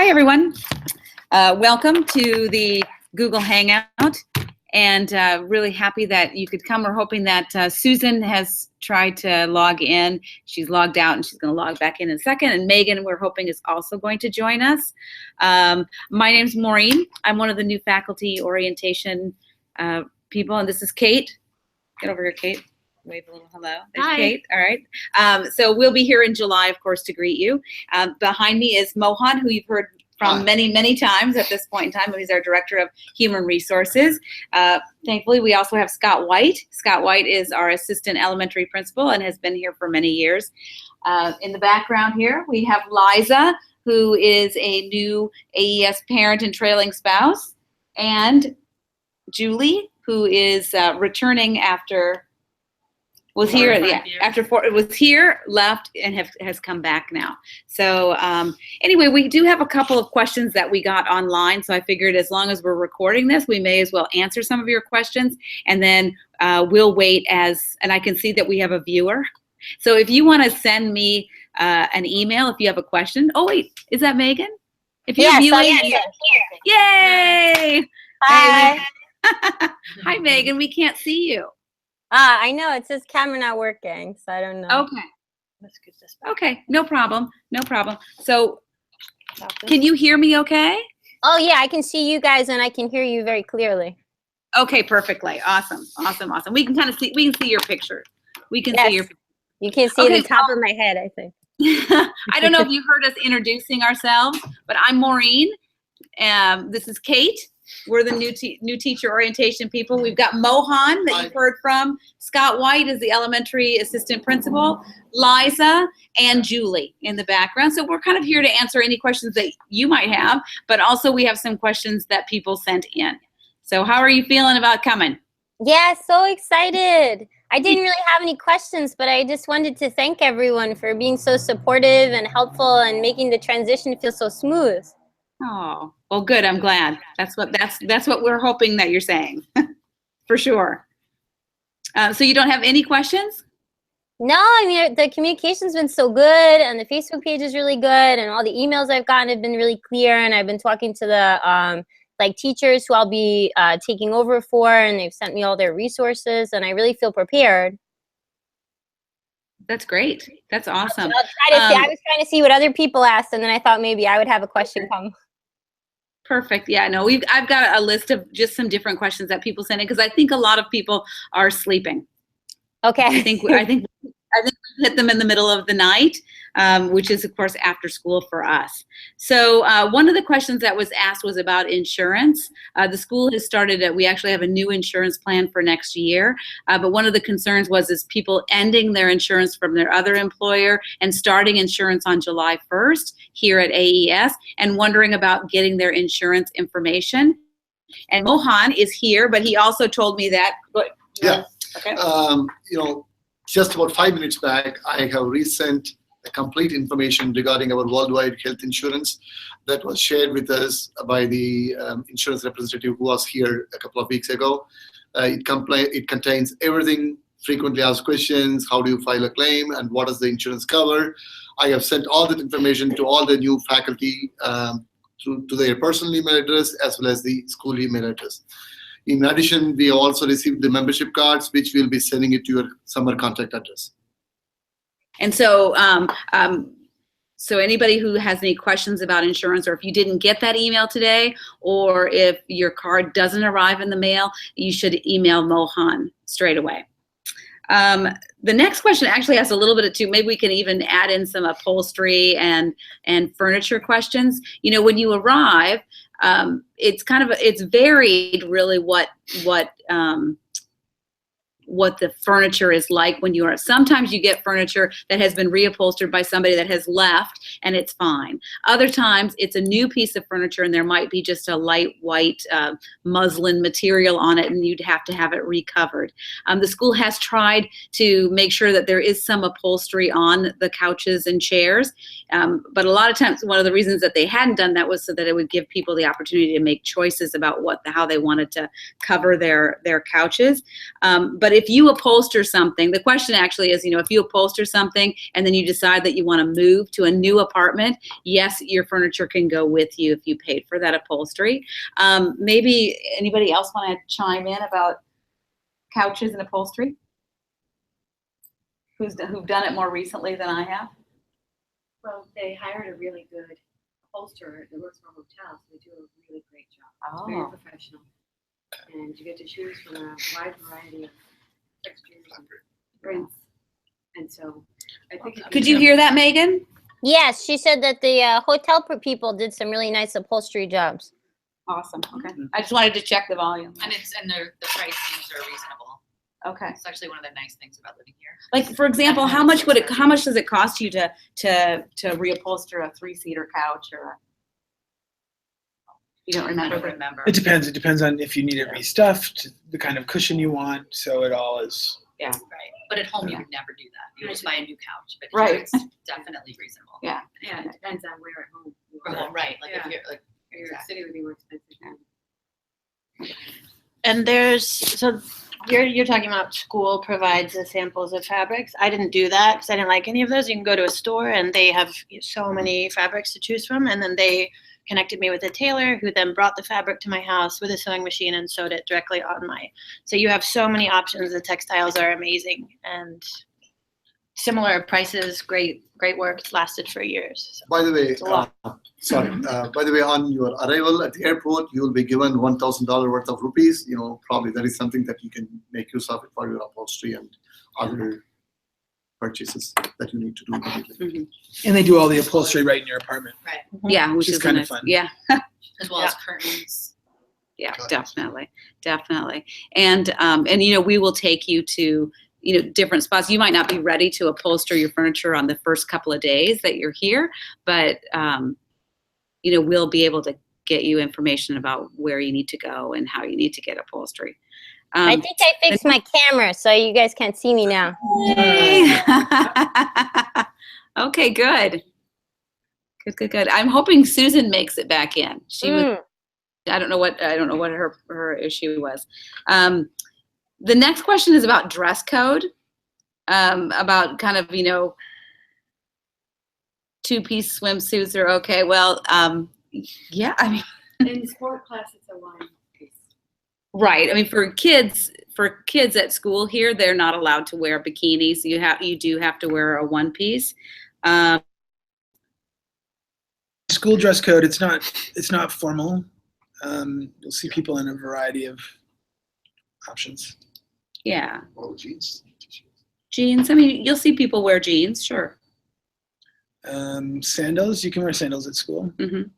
Hi, everyone. Welcome to the Google Hangout, and really happy that you could come. We're hoping that Susan has tried to log in. She's logged out, and she's going to log back in a second. And Megan, we're hoping, is also going to join us. My name's Maureen. I'm one of the new faculty orientation people, and this is Kate. Get over here, Kate. Wave a little hello. There's Hi. Kate. All right. So we'll be here in July, of course, to greet you. Behind me is Mohan, who you've heard from many, many times at this point in time. He's our Director of Human Resources. Thankfully, we also have Scott White. Scott White is our Assistant Elementary Principal and has been here for many years. In the background here, we have Liza, who is a new AES parent and trailing spouse, and Julie, who is returning after was here, yeah, after it was here, left, and has come back now. So anyway, we do have a couple of questions that we got online, so I figured as long as we're recording this, we may as well answer some of your questions, and then we'll wait and I can see that we have a viewer. So if you want to send me an email if you have a question. Oh wait, is that Megan? If you're viewing, yay! Hi. Hi, Megan. We can't see you. I know it says camera not working, so I don't know. Okay. Let's get this back. Okay, no problem. No problem. So, can you hear me okay? Oh yeah, I can see you guys and I can hear you very clearly. Okay, perfectly. Awesome. Awesome. Awesome. We can kind of see. We can see your picture. We can see your. You can see the top of my head, I think. I don't know if you heard us introducing ourselves, but I'm Maureen. This is Kate. We're the new teacher orientation people. We've got Mohan that you've heard from. Scott White is the elementary assistant principal. Liza and Julie in the background. So we're kind of here to answer any questions that you might have, but also we have some questions that people sent in. So how are you feeling about coming? Yeah, so excited. I didn't really have any questions, but I just wanted to thank everyone for being so supportive and helpful and making the transition feel so smooth. Oh, well, good. I'm glad. That's what we're hoping that you're saying, for sure. So you don't have any questions? No, I mean, the communication's been so good, and the Facebook page is really good, and all the emails I've gotten have been really clear, and I've been talking to the teachers who I'll be taking over for, and they've sent me all their resources, and I really feel prepared. That's great. That's awesome. I'll try to see. I was trying to see what other people asked, and then I thought maybe I would have a question come. Perfect. Yeah, no, I've got a list of just some different questions that people sent in because I think a lot of people are sleeping. Okay. I think we hit them in the middle of the night, which is of course after school for us. So one of the questions that was asked was about insurance. The school has started we actually have a new insurance plan for next year. But one of the concerns is people ending their insurance from their other employer and starting insurance on July 1st here at AES and wondering about getting their insurance information. And Mohan is here, but he also told me that. Yeah. Okay. Just about 5 minutes back, I have resent the complete information regarding our worldwide health insurance that was shared with us by the insurance representative who was here a couple of weeks ago. It contains everything, frequently asked questions, how do you file a claim, and what does the insurance cover. I have sent all that information to all the new faculty to their personal email address as well as the school email address. In addition, we have also received the membership cards, which we'll be sending it to your summer contact address. And so, so anybody who has any questions about insurance, or if you didn't get that email today, or if your card doesn't arrive in the mail, you should email Mohan straight away. The next question actually has a little bit of two. Maybe we can even add in some upholstery and furniture questions. You know, when you arrive, it's varied really what the furniture is like when you are. Sometimes you get furniture that has been reupholstered by somebody that has left and it's fine. Other times it's a new piece of furniture and there might be just a light white muslin material on it and you'd have to have it recovered. The school has tried to make sure that there is some upholstery on the couches and chairs, but a lot of times one of the reasons that they hadn't done that was so that it would give people the opportunity to make choices about how they wanted to cover their couches. But if you upholster something, the question actually is, if you upholster something and then you decide that you want to move to a new apartment, yes, your furniture can go with you if you paid for that upholstery. Maybe anybody else want to chime in about couches and upholstery? Who've done it more recently than I have? Well, they hired a really good upholsterer that works for hotels. They do a really great job. It's very professional. And you get to choose from a wide variety of textures and prints. And so I think. Could you hear that, Megan? Yes, she said that the hotel people did some really nice upholstery jobs. Awesome. Okay. I just wanted to check the volume. And the pricings are reasonable. Okay. It's actually one of the nice things about living here. Like, for example, how much does it cost you to reupholster a 3-seater couch or you don't I don't remember? remember. It depends. It depends on if you need it restuffed, the kind of cushion you want. So it all is. Yeah. Right. But at home, you would never do that. You just buy a new couch. But Right. here it's definitely reasonable. Yeah. Yeah, it depends on where at home. you For are. home, right. Like Yeah. if you're like, New York City would be more expensive. And you're talking about school provides the samples of fabrics. I didn't do that because I didn't like any of those. You can go to a store and they have so many fabrics to choose from, and then they connected me with a tailor who then brought the fabric to my house with a sewing machine and sewed it directly on my. So you have so many options. The textiles are amazing and similar prices. Great work. It's lasted for years. So. By the way, a lot. by the way, on your arrival at the airport, you will be given $1,000 worth of rupees. Probably that is something that you can make use of it for your upholstery and other purchases that you need to do immediately. And they do all the upholstery right in your apartment. right. Yeah, which is is kinda nice. fun. Yeah. As well as curtains. Yeah, Curtains. definitely. And we will take you to different spots. You might not be ready to upholster your furniture on the first couple of days that you're here, but we'll be able to get you information about where you need to go and how you need to get upholstery. I think I fixed my camera, so you guys can't see me now. Okay, good. I'm hoping Susan makes it back in. She was. I don't know what her issue was. The next question is about dress code. About kind of 2-piece swimsuits are okay. Well, yeah. I mean, In sport class, it's a one piece. right. I mean, for kids at school here, they're not allowed to wear bikinis. You do have to wear a 1-piece. School dress code. It's not formal. You'll see people in a variety of options. Yeah. Oh, jeans. Jeans. I mean, you'll see people wear jeans. Sure. Sandals. You can wear sandals at school. Mm-hmm.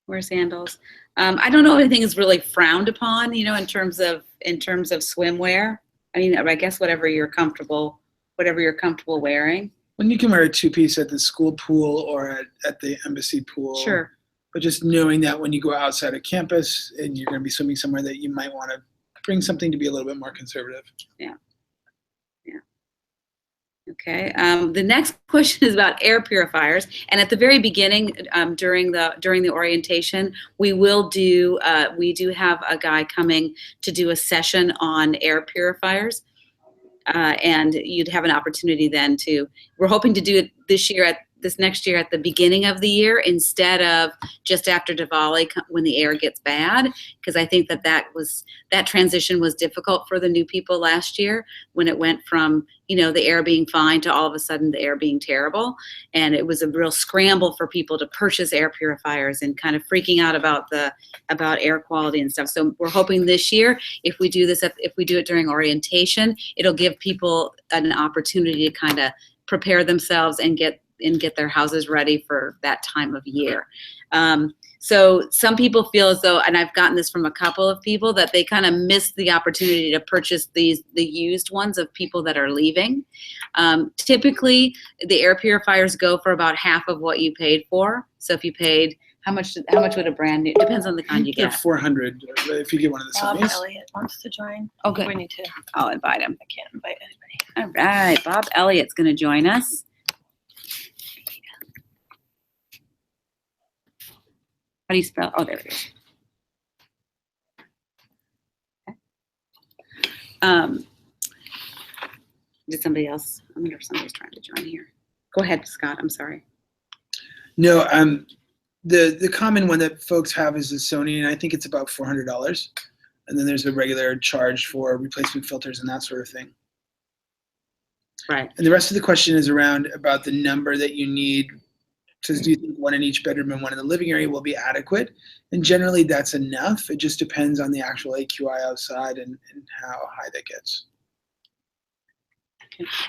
Wear sandals. I don't know if anything is really frowned upon, in terms of swimwear. I mean, I guess whatever you're comfortable wearing. When you can wear a 2-piece at the school pool or at the embassy pool. Sure. But just knowing that when you go outside of campus and you're going to be swimming somewhere, that you might want to bring something to be a little bit more conservative. Yeah. Okay. The next question is about air purifiers, and at the very beginning, during the orientation, we do have a guy coming to do a session on air purifiers, and you'd have an opportunity then we're hoping to do it this next year at the beginning of the year instead of just after Diwali when the air gets bad, because I think that transition was difficult for the new people last year when it went from the air being fine to all of a sudden the air being terrible, and it was a real scramble for people to purchase air purifiers and kind of freaking out about air quality and stuff. So we're hoping this year, if we do it during orientation, it'll give people an opportunity to kind of prepare themselves and get their houses ready for that time of year. So some people feel as though, and I've gotten this from a couple of people, that they kind of missed the opportunity to purchase the used ones of people that are leaving. Typically, the air purifiers go for about half of what you paid for. So if you paid, how much would a brand new, depends on the kind you They're get. $400 if you get one of the Bob Sonys. Elliott wants to join. Okay. We need to. I'll invite him. I can't invite anybody. All right, Bob Elliott's going to join us. How do you spell? Oh, there it is. Okay. somebody else? I wonder if somebody's trying to join here. Go ahead, Scott. I'm sorry. No, the common one that folks have is the Sony, and I think it's about $400. And then there's a regular charge for replacement filters and that sort of thing. Right. And the rest of the question is around about the number that you need. Says, do you think one in each bedroom and one in the living area will be adequate? And generally that's enough. It just depends on the actual AQI outside and how high that gets.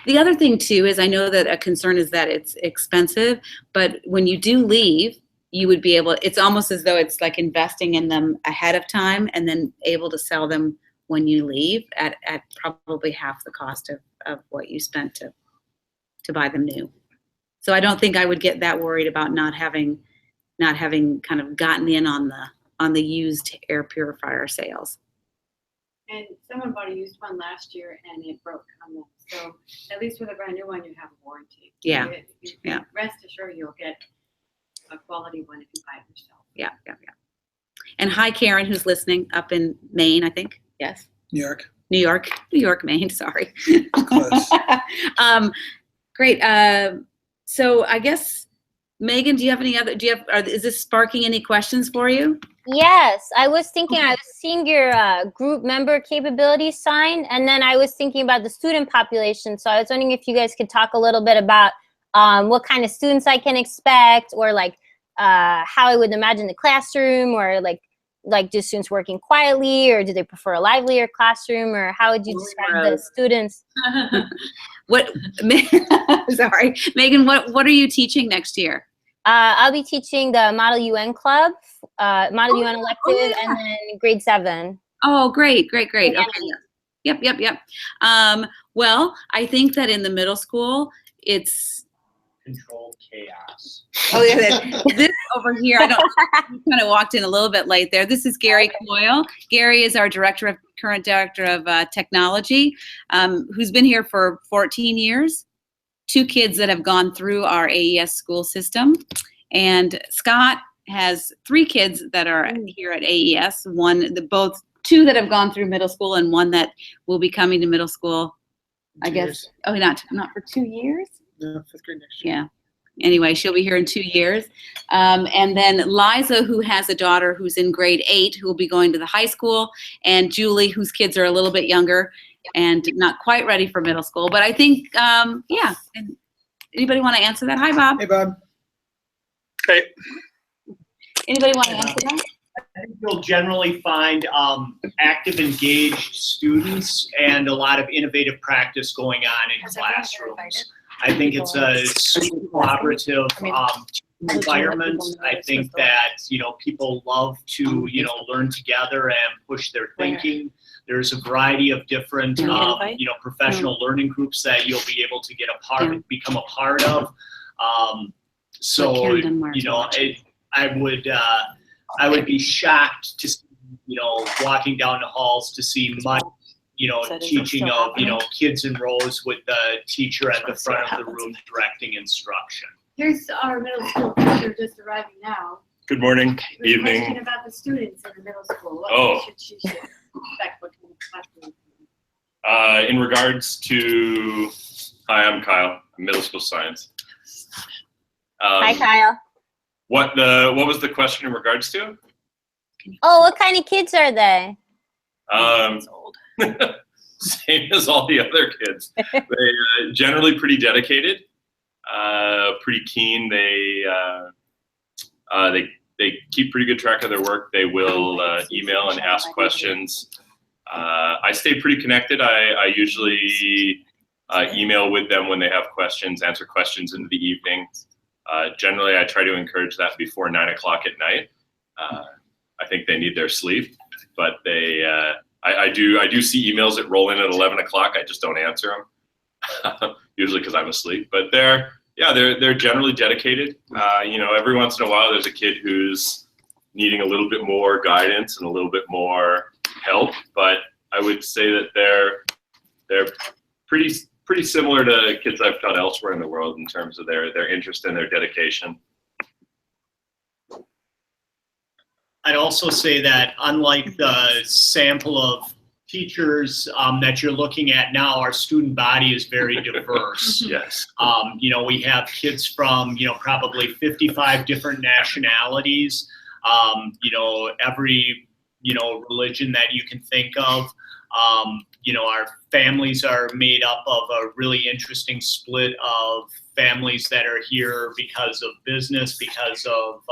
The other thing too is I know that a concern is that it's expensive, but when you do leave, you would be able, it's almost as though it's like investing in them ahead of time and then able to sell them when you leave at probably half the cost of what you spent to buy them new. So I don't think I would get that worried about not having kind of gotten in on the used air purifier sales. And someone bought a used one last year and it broke on them. So at least with a brand new one, you have a warranty. Yeah. You Yeah. Rest assured you'll get a quality one if you buy it yourself. Yeah. And hi, Karen, who's listening up in Maine, I think. Yes. New York. New York, Maine. Sorry. Close. Great. So I guess, Megan, is this sparking any questions for you? Yes, I was thinking, I was seeing your group member capabilities sign, and then I was thinking about the student population. So I was wondering if you guys could talk a little bit about what kind of students I can expect, or like how I would imagine the classroom, or like do students working quietly, or do they prefer a livelier classroom, or how would you describe the students? Sorry, Megan, what are you teaching next year? I'll be teaching the Model UN Club, Model UN elective, and then grade 7. Oh, great. Okay. Yeah. Yep. Well, I think that in the middle school, it's controlled chaos. Oh, yeah, this over here, I kind of walked in a little bit late there. This is Gary Coyle. Gary is our current director of technology, who's been here for 14 years. 2 kids that have gone through our AES school system. And Scott has 3 kids that are here at AES. 2 that have gone through middle school and 1 that will be coming to middle school, I guess. Years. Oh, not for 2 years? No, 5th grade next year. Yeah. Anyway, she'll be here in 2 years. And then Liza, who has a daughter who's in grade 8, who will be going to the high school, and Julie, whose kids are a little bit younger and not quite ready for middle school. But I think, yeah. And anybody want to answer that? Hi, Bob. Hey, Bob. Hey. Anybody want to answer that? I think you'll generally find active, engaged students and a lot of innovative practice going on in classrooms. I think it's a super collaborative environment. I think that, people love to, learn together and push their thinking. There's a variety of different, professional learning groups that you'll be able to become a part of. I would be shocked to see, walking down the halls to see much, teaching of, kids in rows with the teacher at the front of the room directing instruction. Here's our middle school teacher just arriving now. Good morning, With a evening. question about the students in the middle school. Oh. What should she expect? What kind of classroom? In regards to, hi, I'm Kyle, middle school science. Hi, Kyle. What was the question in regards to? Oh, what kind of kids are they? Same as all the other kids. They generally pretty dedicated, pretty keen. They keep pretty good track of their work. They will email and ask questions. I stay pretty connected. I usually email with them when they have questions, answer questions in the evening. Generally, I try to encourage that before 9 o'clock at night. I think they need their sleep, but I do see emails that roll in at 11 o'clock. I just don't answer them, usually because I'm asleep. But they're generally dedicated. Every once in a while there's a kid who's needing a little bit more guidance and a little bit more help. But I would say that they're pretty similar to kids I've taught elsewhere in the world in terms of their interest and their dedication. I'd also say that unlike the sample of teachers that you're looking at now, our student body is very diverse. Yes. We have kids from, probably 55 different nationalities, every, religion that you can think of. Our families are made up of a really interesting split of families that are here because of business, because of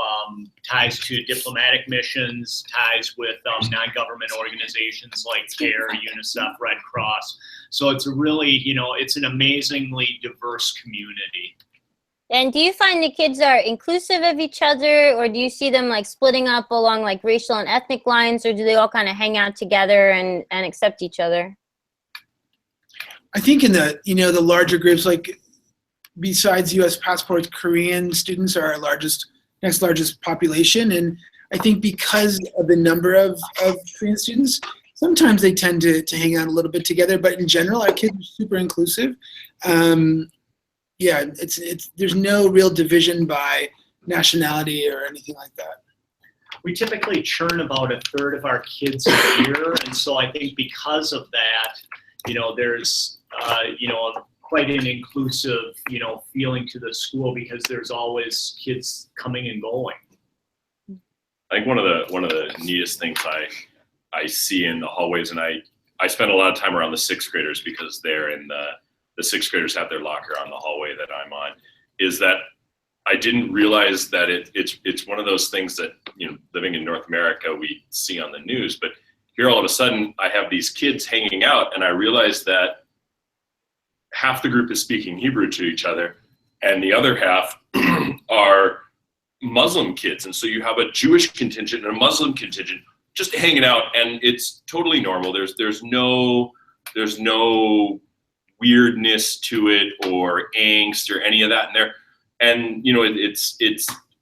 ties to diplomatic missions, ties with non-government organizations like CARE, UNICEF, Red Cross. So it's a really, it's an amazingly diverse community. And do you find the kids are inclusive of each other, or do you see them like splitting up along like racial and ethnic lines, or do they all kind of hang out together and accept each other? I think in the, the larger groups, like besides U.S. passports, Korean students are our next largest population. And I think because of the number of Korean students, sometimes they tend to hang out a little bit together. But in general, our kids are super inclusive. Yeah, there's no real division by nationality or anything like that. We typically churn about a third of our kids a year. And so I think because of that, there's, quite an inclusive, feeling to the school because there's always kids coming and going. I think one of the neatest things I see in the hallways, and I spend a lot of time around the sixth graders because they're in the sixth graders have their locker on the hallway that I'm on, is that I didn't realize that it's one of those things that, living in North America, we see on the news, but here all of a sudden I have these kids hanging out and I realized that half the group is speaking Hebrew to each other and the other half are Muslim kids. And so you have a Jewish contingent and a Muslim contingent just hanging out, and it's totally normal. There's no weirdness to it or angst or any of that in there. And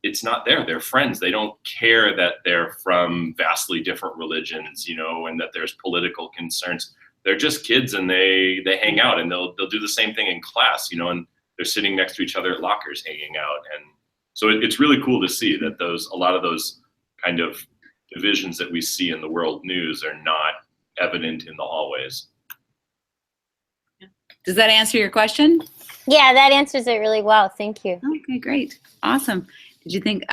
it's not there. They're friends. They don't care that they're from vastly different religions, and that there's political concerns. They're just kids, and they hang out, and they'll do the same thing in class, and they're sitting next to each other at lockers hanging out. And so it's really cool to see that a lot of those kind of divisions that we see in the world news are not evident in the hallways. Does that answer your question? Yeah, that answers it really well. Thank you. Okay, great. Awesome. Did you think,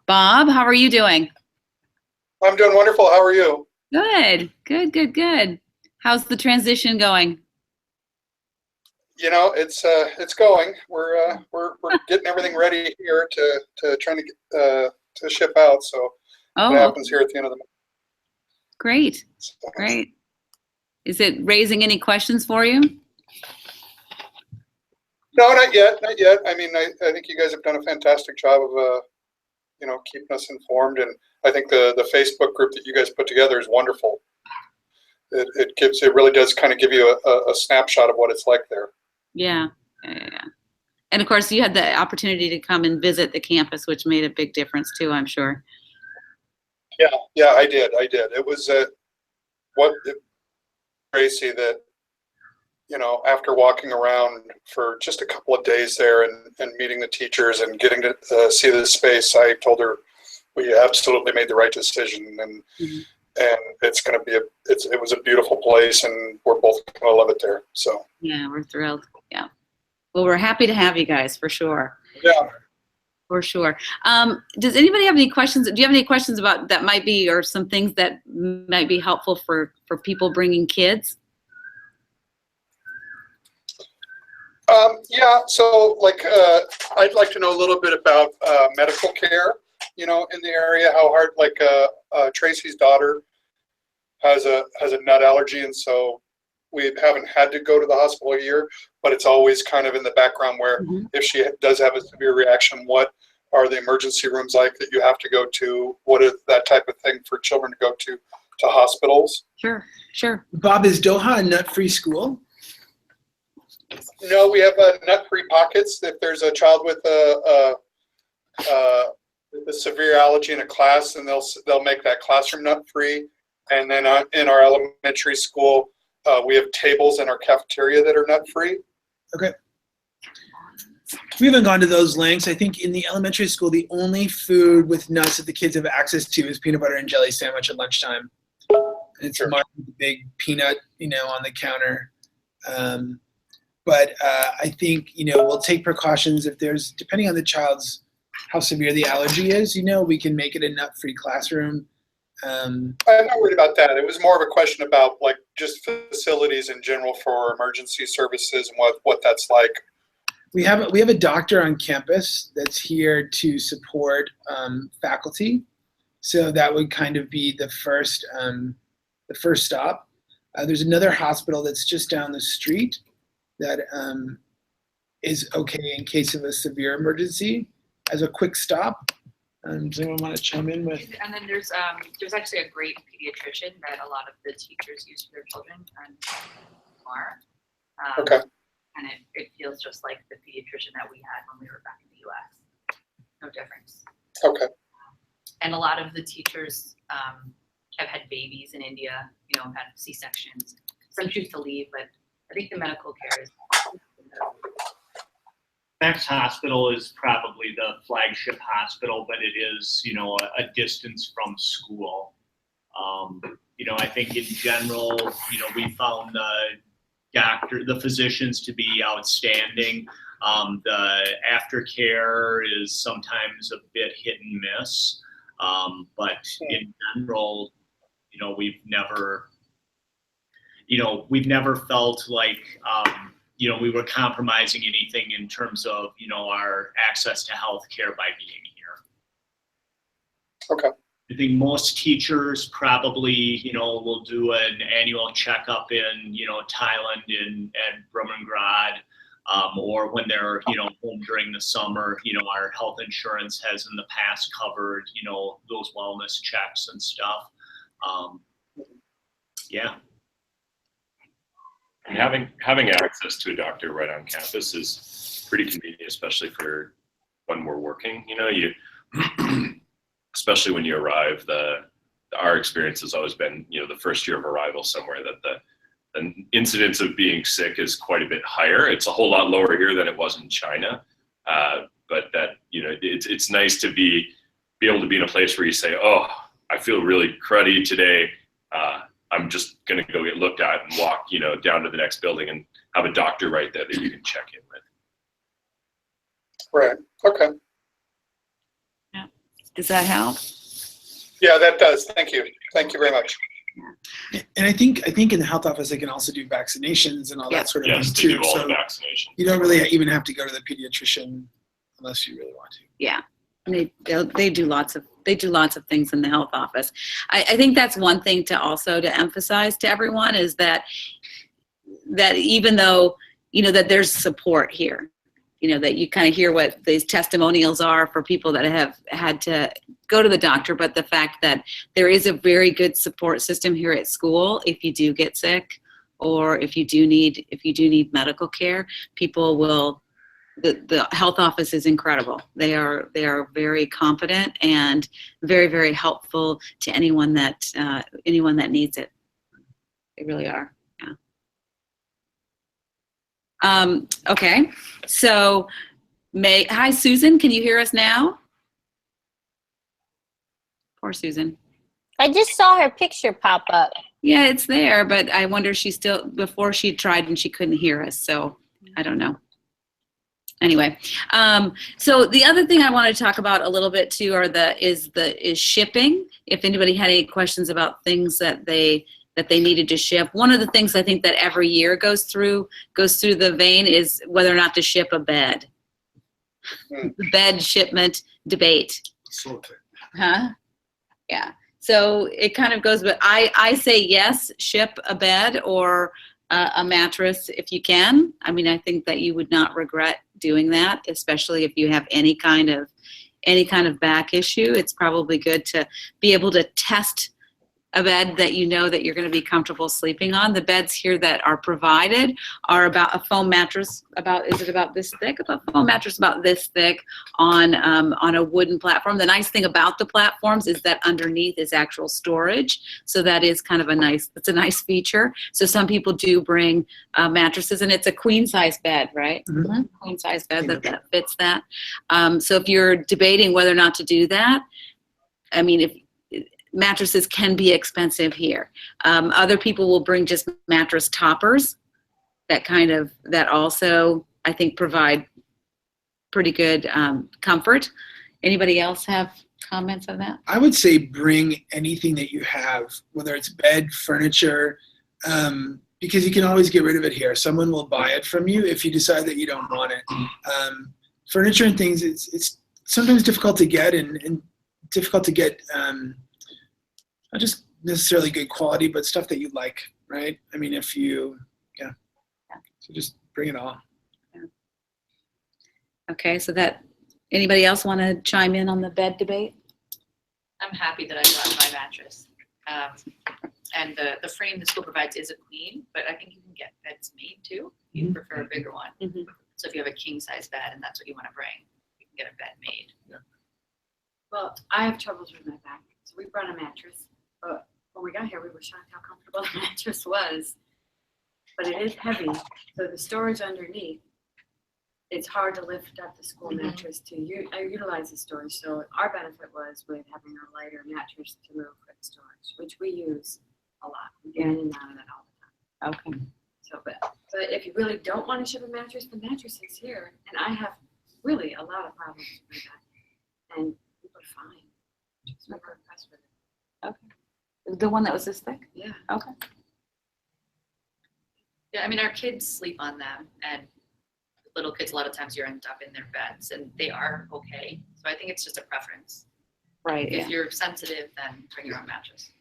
Bob, how are you doing? I'm doing wonderful. How are you? Good. How's the transition going? It's going. We're getting everything ready here to trying to ship out. So what happens here at the end of the month. Great. Great. Is it raising any questions for you? No, not yet. I mean, I think you guys have done a fantastic job of, keeping us informed. And I think the Facebook group that you guys put together is wonderful. It really does kind of give you a snapshot of what it's like there. Yeah. And of course, you had the opportunity to come and visit the campus, which made a big difference too, I'm sure. Yeah, I did. It was Tracy that, after walking around for just a couple of days there and meeting the teachers and getting to see the space, I told her we absolutely made the right decision, and it's going to be it was a beautiful place, and we're both going to love it there. So yeah, we're thrilled. Yeah. Well, we're happy to have you guys for sure. Yeah. For sure. Does anybody have any questions? Do you have any questions about that might be, or some things that might be helpful for people bringing kids? Yeah, so I'd like to know a little bit about medical care, in the area, how hard, Tracy's daughter has a nut allergy, and so we haven't had to go to the hospital a year, but it's always kind of in the background where if she does have a severe reaction, what are the emergency rooms like that you have to go to? What is that type of thing for children to go to hospitals? Sure. Bob, is Doha a nut-free school? No, we have nut-free pockets. If there's a child with a severe allergy in a class, then they'll make that classroom nut-free. And then in our elementary school, we have tables in our cafeteria that are nut-free. Okay. We haven't gone to those lengths. I think in the elementary school, the only food with nuts that the kids have access to is peanut butter and jelly sandwich at lunchtime. And it's Sure. marked with a big peanut, on the counter. But I think, we'll take precautions if there's, depending on the child's, how severe the allergy is, we can make it a nut-free classroom. I'm not worried about that. It was more of a question about like just facilities in general for emergency services and what that's like. We have a doctor on campus that's here to support faculty, so that would kind of be the first stop. There's another hospital that's just down the street that is okay in case of a severe emergency as a quick stop. Does anyone want to chime in with? And then there's actually a great pediatrician that a lot of the teachers use for their children and more. Okay. And it feels just like the pediatrician that we had when we were back in the US. No difference. Okay. And a lot of the teachers have had babies in India, have had C-sections. Some choose to leave, but I think the medical care is. Max Hospital is probably the flagship hospital, but it is, a distance from school. I think in general, we found the physicians to be outstanding. The aftercare is sometimes a bit hit and miss. But in general, we've never felt like, we were compromising anything in terms of, our access to healthcare by being here. Okay. I think most teachers probably, will do an annual checkup in, Thailand and Brumengrad, or when they're, home during the summer, our health insurance has in the past covered, those wellness checks and stuff. Yeah. And having access to a doctor right on campus is pretty convenient, especially for when we're working. You especially when you arrive, our experience has always been, the first year of arrival somewhere, that the incidence of being sick is quite a bit higher. It's a whole lot lower here than it was in China, but that it's nice to be able to be in a place where you say, oh, I feel really cruddy today. I'm just going to go get looked at and walk, down to the next building and have a doctor right there that you can check in with. Right. Okay. Yeah. Does that help? Yeah, that does. Thank you. Thank you very much. And I think in the health office they can also do vaccinations and all that sort of Yes, thing they too. do all So the vaccinations. you don't really even have to go to the pediatrician unless you really want to. Yeah. They do lots of things in the health office. I think that's one thing to emphasize to everyone is that even though that there's support here, that you kind of hear what these testimonials are for people that have had to go to the doctor, but the fact that there is a very good support system here at school if you do get sick or if you do need medical care, people will. The health office is incredible. They are very competent and very, very helpful to anyone that needs it. They really are. Yeah. Okay. So, hi Susan, can you hear us now? Poor Susan. I just saw her picture pop up. Yeah, it's there, but I wonder before she tried and she couldn't hear us. So I don't know. Anyway, so the other thing I want to talk about a little bit too is shipping. If anybody had any questions about things that they needed to ship, one of the things I think that every year goes through the vein is whether or not to ship a bed. The bed shipment debate. Huh? Yeah. So it kind of goes, but I say yes, ship a bed or a mattress if you can. I mean, I think that you would not regret doing that, especially if you have any kind of back issue. It's probably good to be able to test a bed that that you're going to be comfortable sleeping on. The beds here that are provided are about a foam mattress about this thick, a foam mattress about this thick on a wooden platform. The nice thing about the platforms is that underneath is actual storage, so that is kind of a nice feature. So some people do bring mattresses, and it's a queen size bed, right? Mm-hmm. Queen size bed that fits that. So if you're debating whether or not to do that, I mean, mattresses can be expensive here. Other people will bring just mattress toppers that also, I think, provide pretty good comfort. Anybody else have comments on that? I would say bring anything that you have, whether it's bed, furniture, because you can always get rid of it here. Someone will buy it from you if you decide that you don't want it. Furniture and things, it's sometimes difficult to get and difficult to get not just necessarily good quality, but stuff that you like, right? I mean, so just bring it all. Okay, so anybody else want to chime in on the bed debate? I'm happy that I got my mattress. And the frame the school provides is a queen, but I think you can get beds made too. You prefer a bigger one. So if you have a king size bed and that's what you want to bring, you can get a bed made. Well, I have troubles with my back, so we brought a mattress. But when we got here, we were shocked how comfortable the mattress was. But it is heavy, so the storage underneath, it's hard to lift up the school mattress to utilize the storage. So our benefit was with having a lighter mattress to move for the storage, which we use a lot. We get in and out of it all the time. Okay. So, but if you really don't want to ship a mattress, the mattress is here, and I have really a lot of problems with that, and people are fine. Just super impressed with it. Okay. The one that was this thick? Yeah. Okay. Yeah, I mean, our kids sleep on them, and little kids, a lot of times you end up in their beds, and they are okay. So I think it's just a preference. Right. If you're sensitive, then bring your own mattress.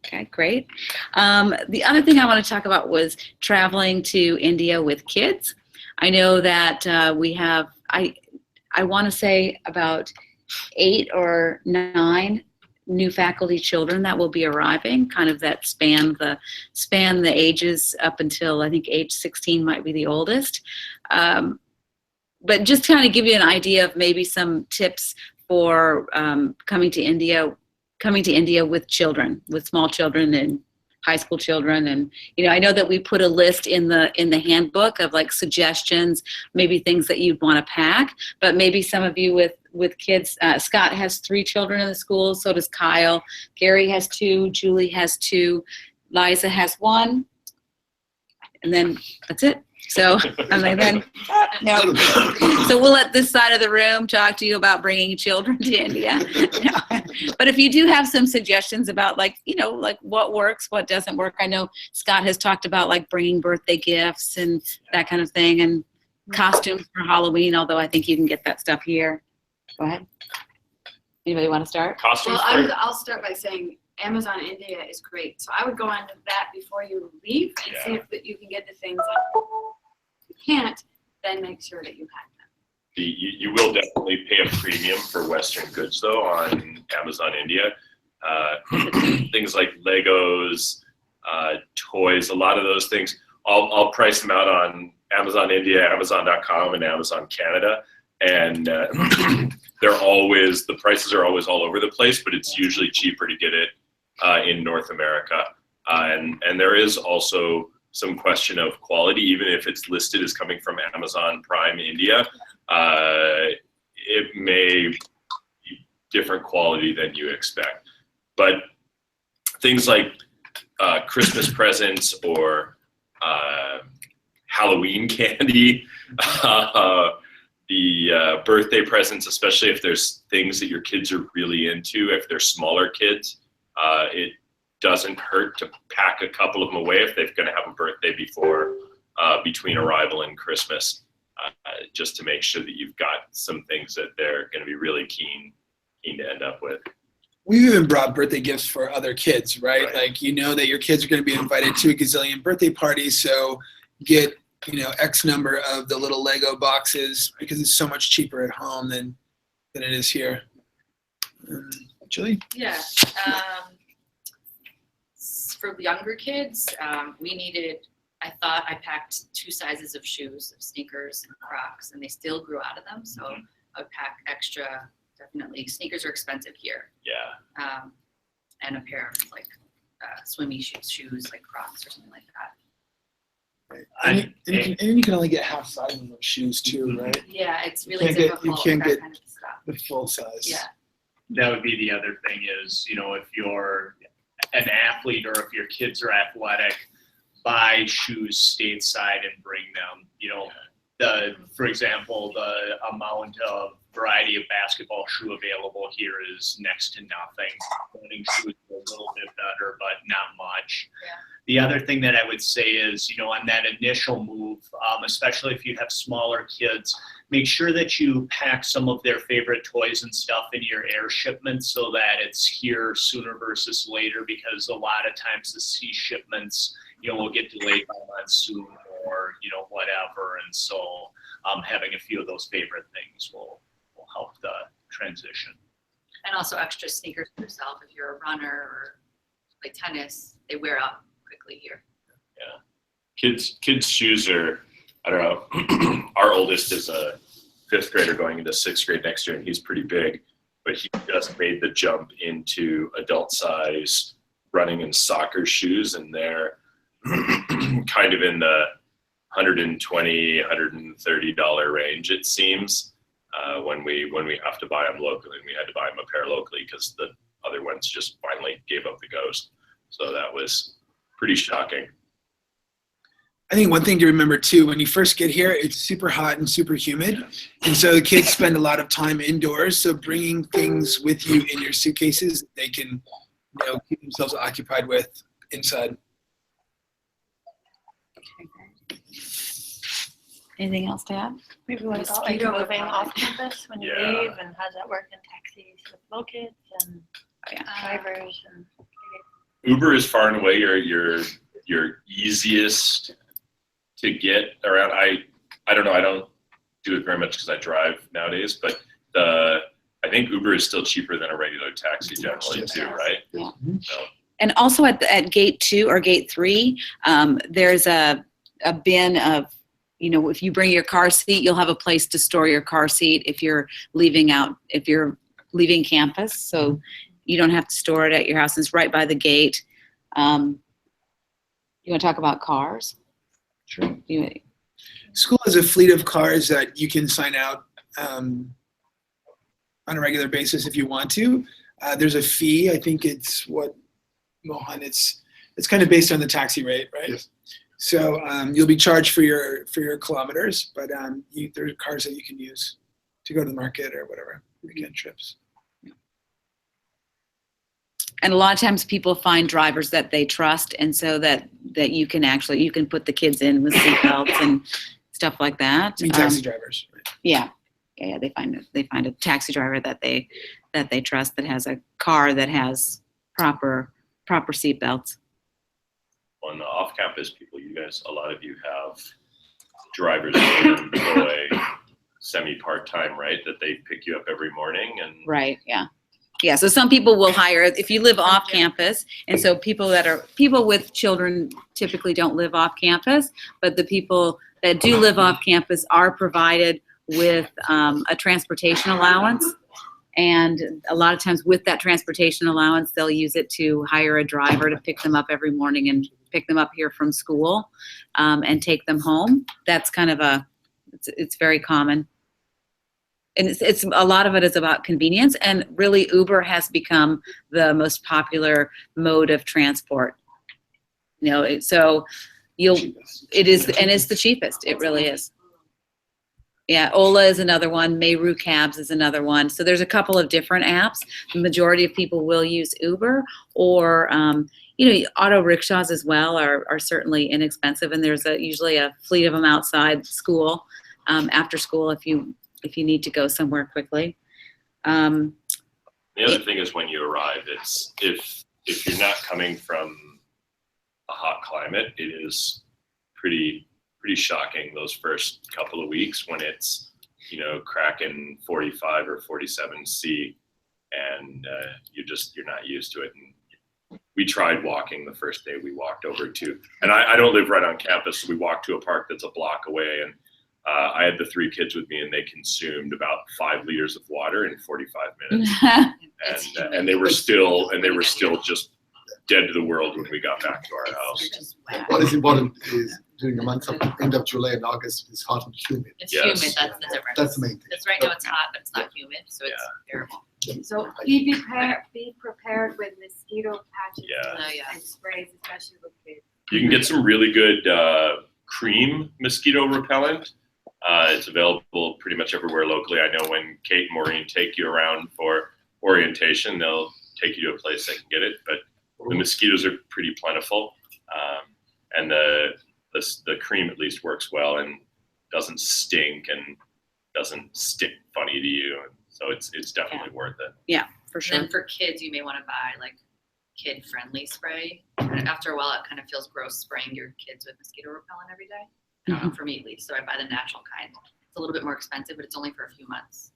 Okay, great. The other thing I want to talk about was traveling to India with kids. I know that we have, I want to say about 8 or 9 new faculty children that will be arriving, kind of that span the ages up until I think age 16 might be the oldest. But just kind of give you an idea of maybe some tips for coming to India with children, with small children and high school children. And I know that we put a list in the handbook of like suggestions, maybe things that you'd want to pack, but maybe some of you with kids, Scott has 3 children in the school, so does Kyle. Gary has 2, Julie has 2, Liza has 1, and then that's it. So I'm like, then no. So we'll let this side of the room talk to you about bringing children to India. No. But if you do have some suggestions about like what works, what doesn't work. I know Scott has talked about like bringing birthday gifts and that kind of thing, and costumes for Halloween. Although I think you can get that stuff here. Go ahead. Anybody want to start? Costumes Well, for I'll start by saying Amazon India is great. So I would go on to that before you leave and see if you can get the things that you can't, then make sure that you have them. You will definitely pay a premium for Western goods though on Amazon India. Things like Legos, toys, a lot of those things. I'll price them out on Amazon India, Amazon.com, and Amazon Canada. And the prices are always all over the place, but it's usually cheaper to get it in North America. And there is also some question of quality, even if it's listed as coming from Amazon Prime India, it may be different quality than you expect. But things like Christmas presents or Halloween candy, the birthday presents, especially if there's things that your kids are really into, if they're smaller kids, it doesn't hurt to pack a couple of them away if they're going to have a birthday between arrival and Christmas, just to make sure that you've got some things that they're going to be really keen to end up with. We've even brought birthday gifts for other kids, right? Like, that your kids are going to be invited to a gazillion birthday parties, so get X number of the little Lego boxes because it's so much cheaper at home than it is here. Julie? Yeah. For younger kids, I thought I packed 2 sizes of shoes, of sneakers and Crocs, and they still grew out of them. So I would pack extra, definitely. Sneakers are expensive here. Yeah. And a pair of like swimmy shoes like Crocs or something like that. And you can only get half size of those shoes too, right? Yeah, it's really You difficult. can't that get kind of stuff. the full size. Yeah. that would be the other thing is, if you're an athlete or if your kids are athletic, buy shoes stateside and bring them. For example, the amount of variety of basketball shoe available here is next to nothing. Running shoes are a little bit better, but not much. Yeah. The other thing that I would say is, on that initial move, especially if you have smaller kids, make sure that you pack some of their favorite toys and stuff in your air shipment so that it's here sooner versus later, because a lot of times the sea shipments, will get delayed by monsoon or, whatever. And so having a few of those favorite things will help the transition. And also extra sneakers for yourself if you're a runner or play tennis, they wear out quickly here. Yeah. Kids' shoes are, I don't know, our oldest is a 5th grader going into 6th grade next year, and he's pretty big, but he just made the jump into adult size running and soccer shoes, and they're kind of in the $120, $130 range, it seems, when we have to buy them locally. And we had to buy them a pair locally because the other ones just finally gave up the ghost. So that was pretty shocking. I think one thing to remember too, when you first get here, it's super hot and super humid. And so the kids spend a lot of time indoors. So bringing things with you in your suitcases, they can, keep themselves occupied with inside. Anything else to add? Maybe what about like moving off campus when you leave, and how's that work in taxis with little kids and drivers? And Uber is far and away your easiest to get around. I don't know. I don't do it very much because I drive nowadays, but I think Uber is still cheaper than a regular taxi generally too, right? Yeah. So. And also at gate 2 or gate 3, there's a bin of, if you bring your car seat, you'll have a place to store your car seat if you're leaving campus. So you don't have to store it at your house. It's right by the gate. You want to talk about cars? Sure. School has a fleet of cars that you can sign out on a regular basis if you want to. There's a fee. I think it's Mohan, it's kind of based on the taxi rate, right? Yes. So you'll be charged for your kilometers, but there are cars that you can use to go to the market or whatever, weekend trips. And a lot of times people find drivers that they trust, and so that you can put the kids in with seatbelts and stuff like that. Taxi drivers. Right? Yeah. They find a taxi driver that they trust, that has a car that has proper seatbelts. On the off-campus people, a lot of you have drivers who employ semi-part-time, right? That they pick you up every morning and. Right. Yeah. Yeah. So some people will hire if you live off campus, and so people with children typically don't live off campus, but the people that do live off campus are provided with a transportation allowance. And a lot of times with that transportation allowance, they'll use it to hire a driver to pick them up every morning and pick them up here from school and take them home. That's kind of it's very common. And it's a lot of it is about convenience, and really Uber has become the most popular mode of transport. So it is, and it's the cheapest. It really is. Yeah, Ola is another one. Meru Cabs is another one. So there's a couple of different apps. The majority of people will use Uber, or auto rickshaws as well are certainly inexpensive, and there's usually a fleet of them outside school, after school if you need to go somewhere quickly. The other thing is when you arrive, it's if you're not coming from a hot climate, it is pretty shocking those first couple of weeks when it's cracking 45 or 47 C, and you're not used to it. And we tried walking the first day. We walked over to, and I don't live right on campus, so we walked to a park that's a block away, and I had the 3 kids with me, and they consumed about 5 liters of water in 45 minutes, and they were still just dead to the world when we got back to our house. What is important is during the months of end of July and August, it's hot and humid. It's Yes. humid, that's the difference. That's the main thing. Because right now it's hot, but it's not humid, so it's bearable. So be prepared with mosquito patches Yeah. Oh, yeah. and sprays, especially with kids. You can get some really good cream mosquito repellent. It's available pretty much everywhere locally. I know when Kate and Maureen take you around for orientation, they'll take you to a place that can get it. But the mosquitoes are pretty plentiful, and the cream at least works well and doesn't stink and doesn't stick funny to you. So it's definitely worth it. Yeah, for And sure. then for kids, you may want to buy like kid-friendly spray. And after a while, it kind of feels gross spraying your kids with mosquito repellent every day. I don't know, for me at least. So I buy the natural kind. It's a little bit more expensive, but it's only for a few months.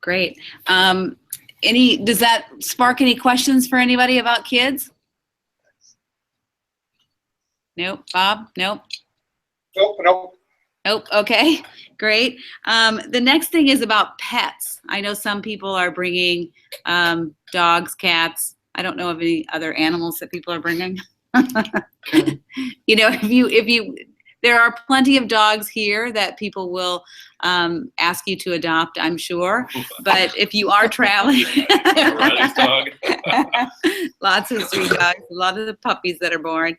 Great. Does that spark any questions for anybody about kids? Nope. Bob? Nope. Nope. Nope. Okay, great. The next thing is about pets. I know some people are bringing dogs, cats. I don't know of any other animals that people are bringing. You know, there are plenty of dogs here that people will ask you to adopt, I'm sure. But if you are traveling, Riley's dog. lots of street dogs, a lot of the puppies that are born.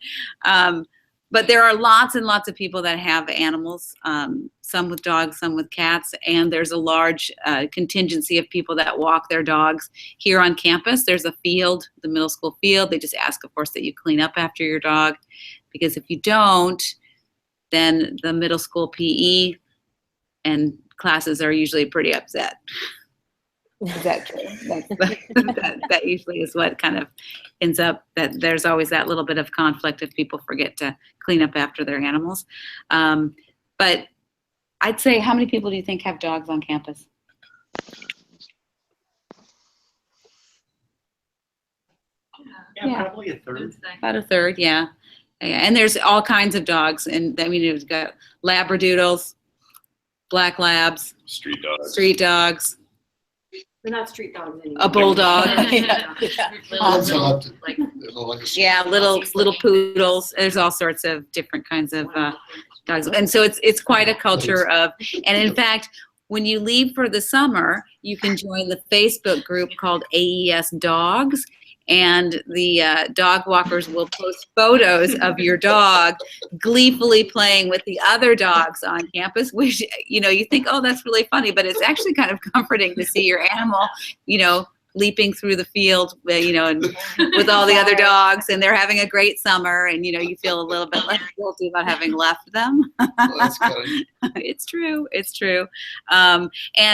But there are lots and lots of people that have animals, some with dogs, some with cats, and there's a large contingency of people that walk their dogs here on campus. There's a field, the middle school field. They just ask, of course, that you clean up after your dog, because if you don't, then the middle school PE and classes are usually pretty upset. Is that true? That usually is what kind of ends up, that there's always that little bit of conflict if people forget to clean up after their animals. But I'd say, how many people do you think have dogs on campus? Yeah, probably a third. About a third, yeah. And there's all kinds of dogs. And I mean, you've got Labradoodles, Black Labs, Street dogs. street dogs, They're not street dogs anymore. a bulldog. That's a lot. Like, There's a lot of- Yeah, little poodles. There's all sorts of different kinds of dogs, and so it's quite a culture of. And in fact, when you leave for the summer, you can join the Facebook group called AES Dogs, and the dog walkers will post photos of your dog gleefully playing with the other dogs on campus, which, you know, you think, oh, that's really funny, but it's actually kind of comforting to see your animal, you know, leaping through the field, you know, and with all the other dogs, and they're having a great summer, and, you know, you feel a little bit less guilty about having left them. Oh, that's good. It's true. It's true. And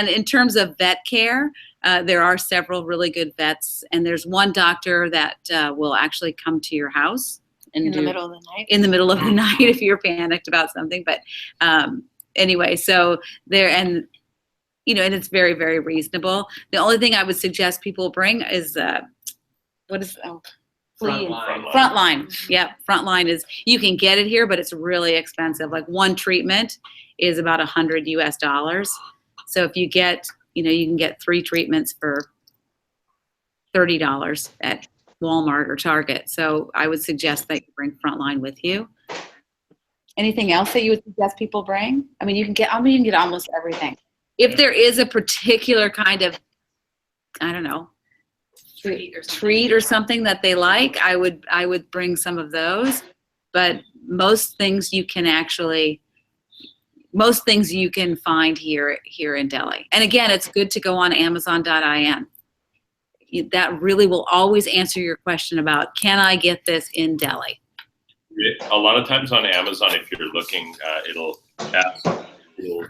in terms of vet care, there are several really good vets, and there's one doctor that will actually come to your house and In the middle of the night. in the middle of the night if you're panicked about something. But anyway, so there, and you know, and it's very, very reasonable. The only thing I would suggest people bring is Frontline. Yep, Frontline is, you can get it here, but it's really expensive. Like one treatment is about $100 US. So if you get, you know, you can get 3 treatments for $30 at Walmart or Target. So I would suggest that you bring Frontline with you. Anything else that you would suggest people bring? I mean, you can get almost everything. If there is a particular kind of, I don't know, treat or something that they like, I would bring some of those. But most things you can find here in Delhi. And again, it's good to go on Amazon.in. That really will always answer your question about, can I get this in Delhi? A lot of times on Amazon, if you're looking, it'll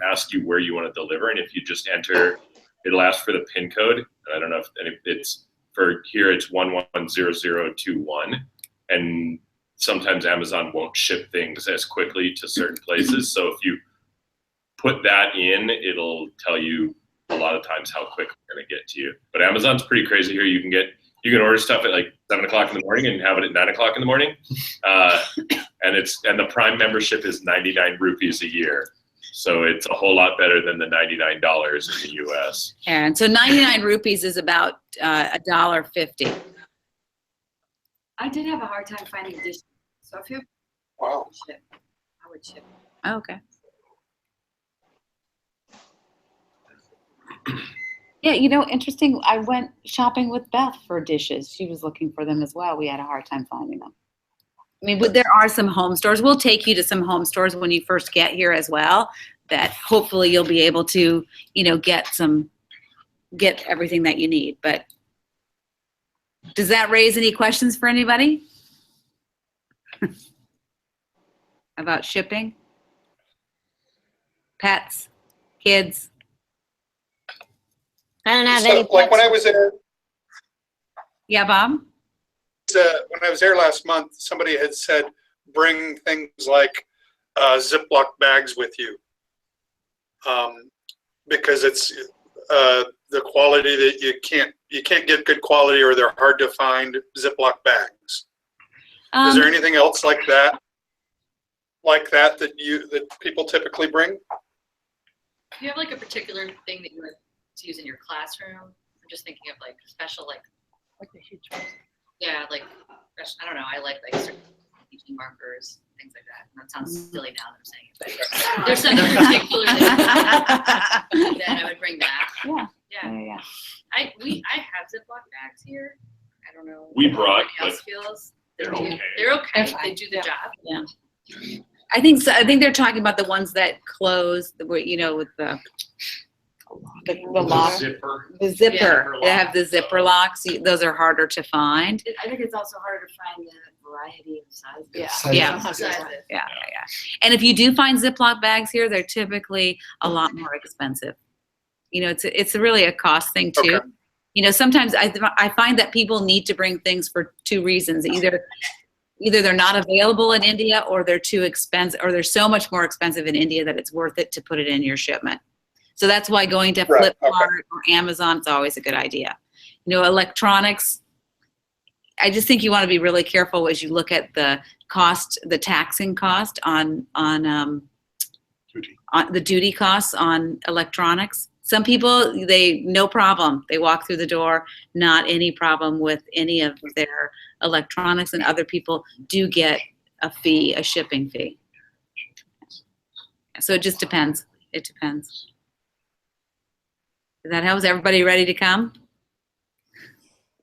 ask you where you want to deliver, and if you just enter, it'll ask for the PIN code. And I don't know if it's for here, it's 110021, and sometimes Amazon won't ship things as quickly to certain places. So if you put that in, it'll tell you a lot of times how quick it's going to get to you. But Amazon's pretty crazy here. You can order stuff at like 7 o'clock in the morning and have it at 9 o'clock in the morning. And the Prime membership is 99 rupees a year. So it's a whole lot better than the $99 in the US. And so 99 rupees is about $1.50. I did have a hard time finding dishes So if you Wow. ship, I would ship. Oh, okay. Yeah, interesting. I went shopping with Beth for dishes. She was looking for them as well. We had a hard time finding them. I mean, but there are some home stores. We'll take you to some home stores when you first get here as well, that hopefully you'll be able to, get everything that you need. But does that raise any questions for anybody? About shipping? Pets? Kids? I don't have So, any. like when pets. I was there, Yeah, Bob? when I was there last month, somebody had said bring things like Ziploc bags with you, because it's the quality that you can't get good quality, or they're hard to find Ziploc bags. Is there anything else like that that people typically bring? Do you have like a particular thing that you like to use in your classroom? I'm just thinking of like special, like the huge ones. Yeah, like I don't know. I like certain teaching markers, things like that. And that sounds silly now that I'm saying it, but there's some particular thing that I would bring that. Yeah. I have Ziploc bags here. I don't know. We brought, how else feels. they're okay. They're okay. They're fine. They do the job. Yeah. I think so. I think they're talking about the ones that close, with the lock, Zipper. the zipper. Yeah. They have the zipper locks. Those are harder to find. I think it's also harder to find the variety of sizes. Yeah. Yeah. And if you do find Ziploc bags here, they're typically a lot more expensive. It's really a cost thing too. Okay. Sometimes I find that people need to bring things for two reasons. Either they're not available in India, or they're too expensive, or they're so much more expensive in India that it's worth it to put it in your shipment. So that's why going to Right, Flipkart or Amazon is always a good idea. Electronics, I just think you want to be really careful as you look at the cost, the taxing cost on the duty costs on electronics. Some people, no problem. They walk through the door, not any problem with any of their electronics, and other people do get a shipping fee. So it just depends. It depends. Does that help? Is everybody ready to come?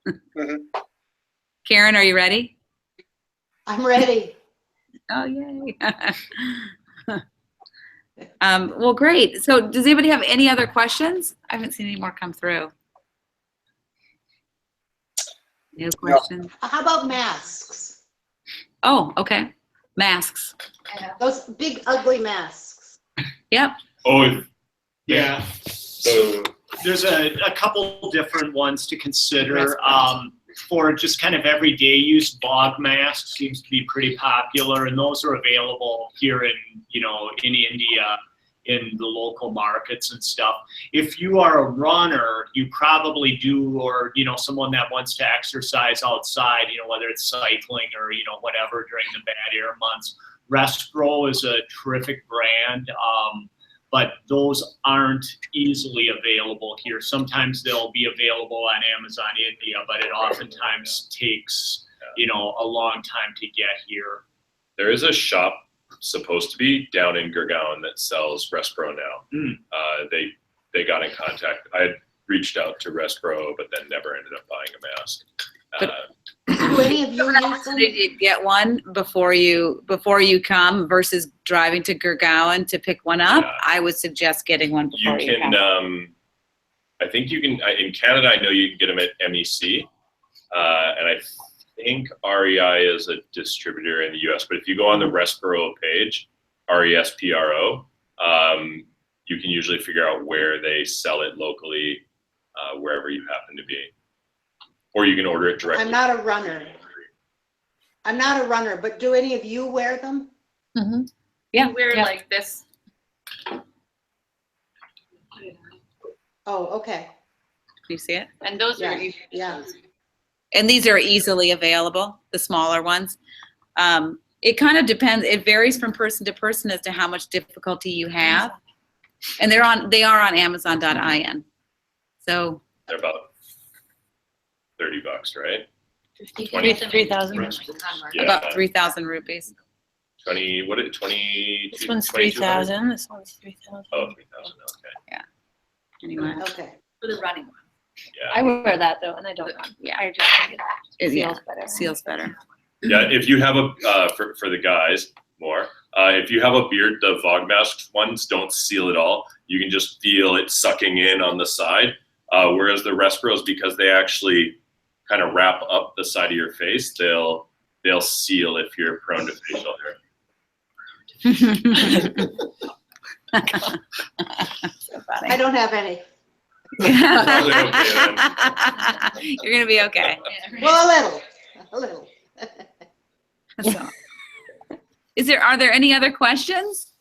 Mhm. Karen, are you ready? I'm ready. Oh, yay. Well, great. So does anybody have any other questions? I haven't seen any more come through. No questions? How about masks? Oh, okay. Masks. Those big ugly masks. Yep. Oh, Yeah. so There's a couple different ones to consider. For just kind of everyday use, bog masks seems to be pretty popular, and those are available here in India, in the local markets and stuff. If you are a runner, you probably do, or someone that wants to exercise outside, whether it's cycling or whatever during the bad air months. Respro is a terrific brand. But those aren't easily available here. Sometimes they'll be available on Amazon India, but it oftentimes takes, a long time to get here. there is a shop supposed to be down in Gurgaon that sells Respro now. They got in contact. I had reached out to Respro, but then never ended up buying a mask. Do any of you use them? Opportunity to get one before you come versus driving to Gurgaon to pick one up. Yeah. I would suggest getting one You before you can, come. I think you can, in Canada, I know you can get them at MEC. And I think REI is a distributor in the US, but if you go on the Respro page, RESPRO, you can usually figure out where they sell it locally, wherever you happen to be. Or you can order it directly. I'm not a runner. But do any of you wear them? Mm-hmm. Yeah. You wear like this. Oh, okay. You see it? And those are Yeah. And these are easily available, the smaller ones. It kind of depends. It varies from person to person as to how much difficulty you have. And they are on Amazon.in. So They're about $30, right? You can get them in 3,000. like Conmark. Yeah. About 3,000 rupees. 20, what is it, 20? This one's 2200? 3,000. This one's 3,000. Oh, 3,000, okay. Anyway, Okay. For the running one. Yeah. I wear that though, and I don't run. Yeah. I just think it yeah, feels better. seals better. Yeah, if you have a, for the guys, more, if you have a beard, the Vogue mask ones don't seal at all. You can just feel it sucking in on the side. Whereas the Respiros, because they actually kind of wrap up the side of your face, they'll seal if you're prone to facial hair. So funny. I don't have any. You're gonna be okay. Well, a little. So, are there any other questions?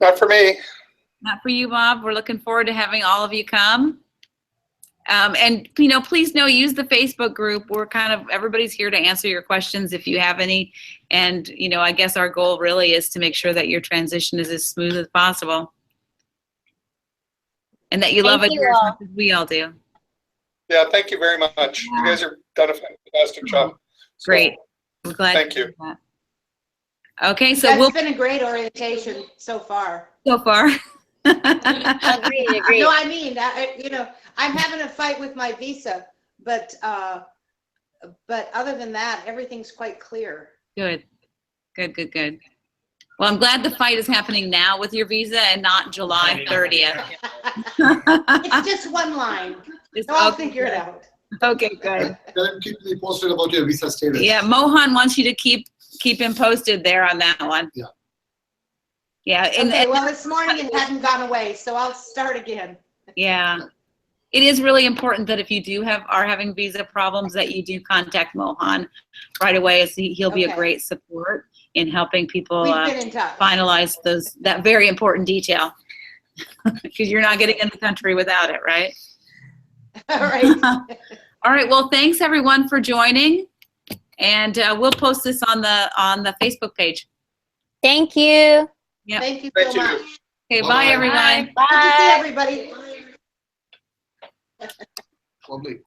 Not for me. Not for you, Bob. We're looking forward to having all of you come. And please use the Facebook group. We're everybody's here to answer your questions if you have any. And I guess our goal really is to make sure that your transition is as smooth as possible. And that you love it Thank here you as all. much as we all do. Yeah, thank you very much. You guys have done a fantastic job. So, Great. We're glad. Thank to you. hear that. Okay, so That's been a great orientation so far. so far. Agreed. No, I mean, I'm having a fight with my visa, but other than that, everything's quite clear. Good. Well, I'm glad the fight is happening now with your visa and not July 30th. It's just one line. It's So I'll okay. figure it out. Okay, good. Keep me posted about your visa status. Yeah, Mohan wants you to keep him posted there on that one. Yeah. Yeah, and Okay, well, this morning it hadn't gone away, so I'll start again. yeah, it is really important that if you are having visa problems, that you do contact Mohan right away. As he'll be a Okay. great support in helping people We've been in touch. finalize that very important detail, because you're not getting in the country without it, right? All right. All right. Well, thanks everyone for joining, and we'll post this on the Facebook page. Thank you. Yep. Thank you Thank so you. much. Okay. Bye-bye. Bye, everyone. Good to see Bye. everybody. Lovely.